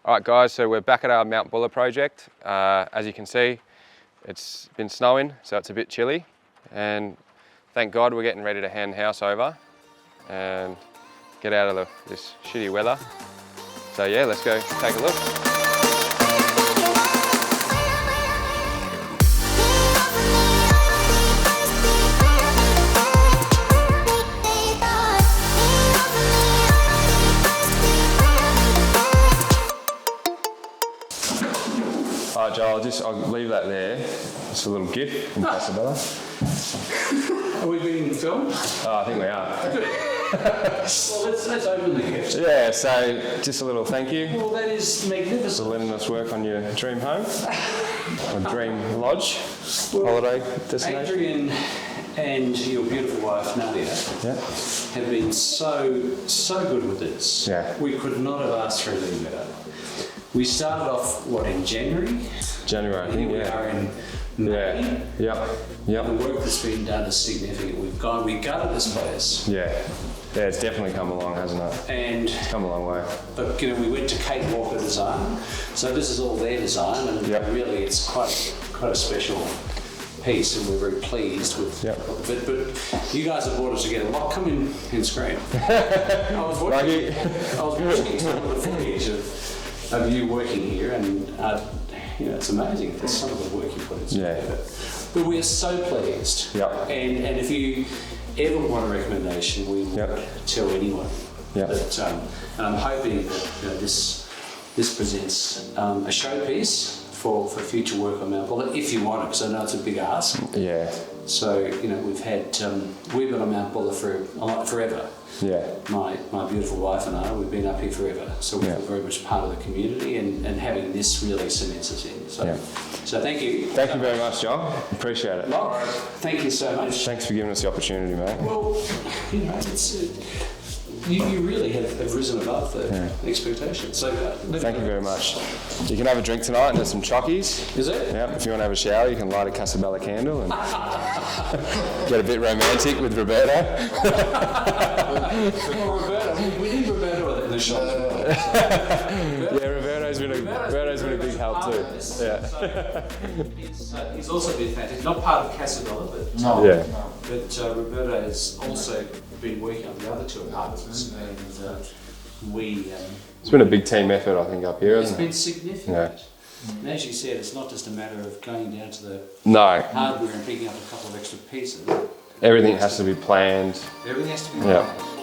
Alright guys, so we're back at our Mount Buller project. As you can see, it's been snowing, so it's a bit chilly. And thank God we're getting ready to hand the house over and get out of this shitty weather. So yeah, let's go take a look. Alright Joel, I'll leave that there. Just a little gift from Casabella. Are we being filmed? Oh, I think we are. Good. Well, let's open the gift. Yeah, so just a little thank you. Well, that is magnificent. For letting us work on your dream home, or dream lodge, holiday destination. Adrian and your beautiful wife Nadia have been so good with this. Yeah. We could not have asked for anything better. We started off, in January? January, I think, We are in May. Yeah. Yep. The work that's been done is significant. We gutted this place. Yeah, it's definitely come along, hasn't it? And it's come a long way. But we went to Kate Walker Design, so this is all their design, and really it's quite a special piece, and we're very pleased with it. But you guys have brought it together. Well, come in and scream. I was watching some of the footage of you working here, and it's amazing. There's some of the work you put into together. But we are so pleased. And if you ever want a recommendation, we will tell anyone. But I'm hoping that this presents a showpiece for future work on Mount Buller, if you want it, because I know it's a big ask. Yeah. So we've been on Mount Buller forever. Yeah. My beautiful wife and I, we've been up here forever, so we're very much part of the community, and having this really cements us in. So thank you. Thank you very much, John. Appreciate it. Look, thank you so much. Thanks for giving us the opportunity, mate. Well, it's you really have risen above the expectations. So thank you very much. You can have a drink tonight and there's some chockies. Is it? Yeah. If you want to have a shower, you can light a Casabella candle and get a bit romantic with Roberto. Well, Roberto, we need Roberto in the shop. Roberto's been a big help too. He's also been fantastic. Not part of Casabella, but Roberto has also been working on the other two apartments, and it's been a big team effort, I think, up here. It's been significant. And as you said, it's not just a matter of going down to the hardware and picking up a couple of extra pieces. Everything has to be planned. Everything has to be planned.